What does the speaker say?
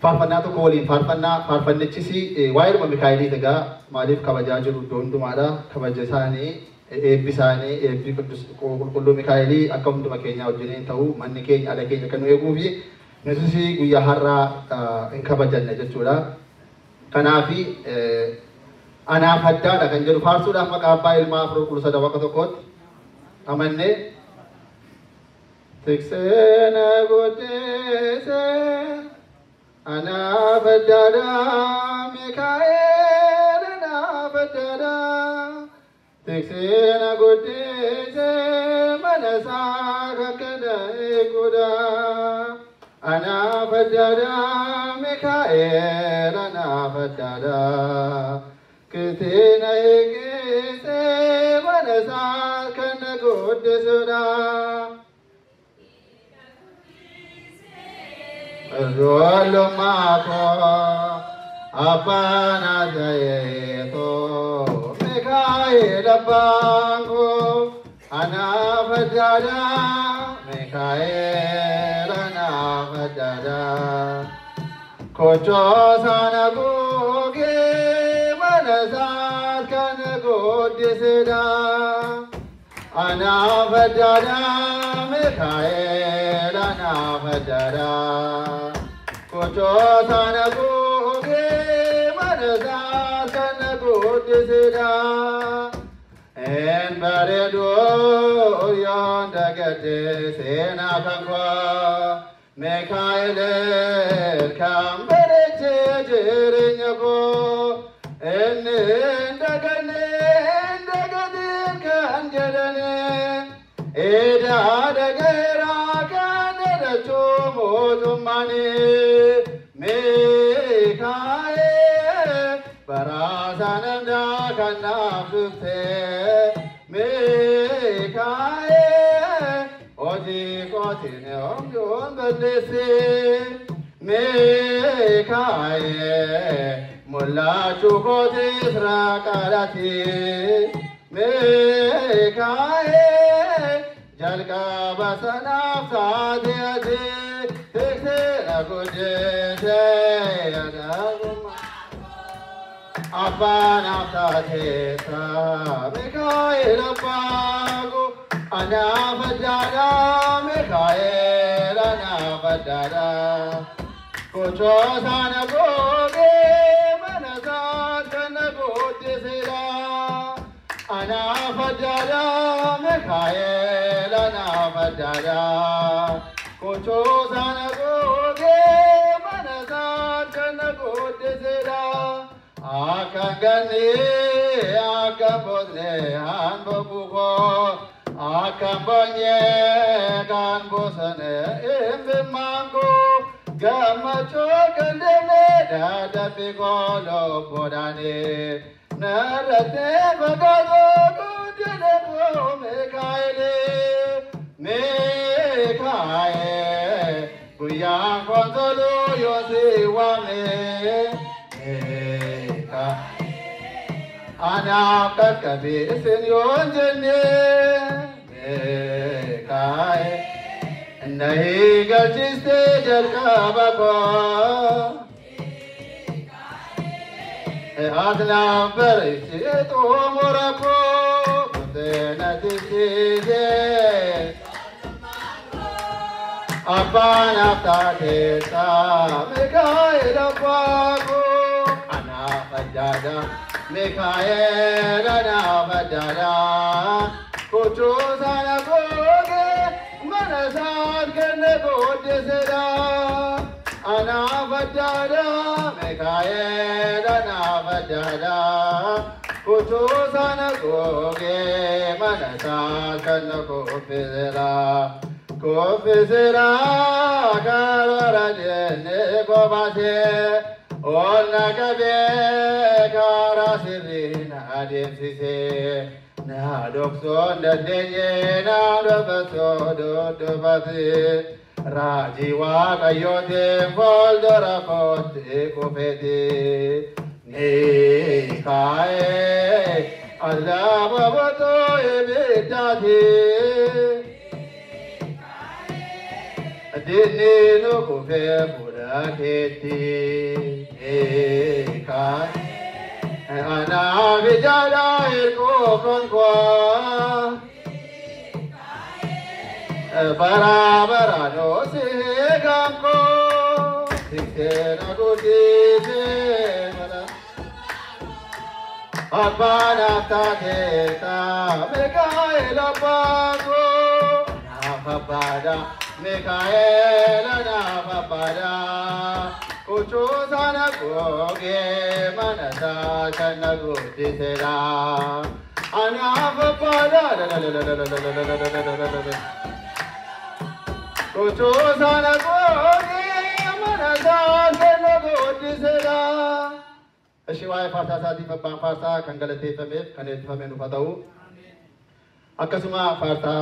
faarfannaatu kooliin faarfannichisi waa'ee Mikaa'elii egaa maaliif kabajaa jiru hundumaadha kabaja isaanii eebbi isaanii eebbi qulqulluu Mikaa'elii akka hunduma keenya wajjin ta'u manni keenya ala keenya kan nu eeguu fi nuti guyyaa har'aa hin kabajanne jechuudha. Kanaafi anaaf addaadha kan jedhu faarsuudhaaf maqaa abbaa ilmaa afur qulqulluu bakka tokkotti amannee tiksena godheese anaaf addaadha Mikaa'el anaaf addaadha tiksena godheese mana isaa kakkana eeguudha anaaf addaadha Mikaa'el anaaf addaadha Ketina eegise mana isaa kana godheesudha. Rolo mako apana jayeto Mikaa'el abango anafadada Mikaa'el anafadada kocho sana goge manasat kana godeseda anafadada Mikaa'el anafadada kocho sana goge manasat kana godeseda en baredo yonda gade sena kankwa Mikaa'el kambereche jerenyako enne ndagane kan jedane eda dagera kanera chomo tumane Mikaa'el barasananda kanafte Mikaa'el oji kotine omjon bedese Mikaa'el mulla chukote srakarati Mikaa'el jalka basanaf saadiyati teksena kujese adaguma apanaf saadiyata Mikaa'el apago anafadada Mikaa'el anafadada kocho sana goge manasat kana godeseda anafadada Mikaa'el anafadada kocho sana goge manasat kana godeseda akangani akambodne anbobugo akambonye kanbosane embe mango gamacho kandele dada pigolo bodane narate bagado kudene po Mikaa'el Mikaa'el kuyang konsolo yosi wame Mikaa'el anakat kabi senyon jene Mikaa'el nahi galchiste jalka bako adna barichi to morako tena tise apana tateta Mikaa'el apago anafadada Mikaa'el anafadada kocho sana goge manasat kana godeseda anafadada Mikaa'el anafadada kocho sana goge manasat kana godeseda kofisera karara jene kobase onna kabe karasirina ademsise na dokso ndadenye na dobaso dodobase rajiwa kayote voldora kote kofede Mikaa'el azaba bato ebedati Dini no kufe pura Raketi kai ana vijala erko konkwa bara bara no se gamko tiktena gudite mara abana tageta mekaela pago nafabada mekaela nafabada kuchu sana goge manasa chana guditera anafabada kuchu sana goge manasa chana guditera Ashiwaya farsa sadi fabban farsa kan galate famif kan etfame nu fatau akasuma farsa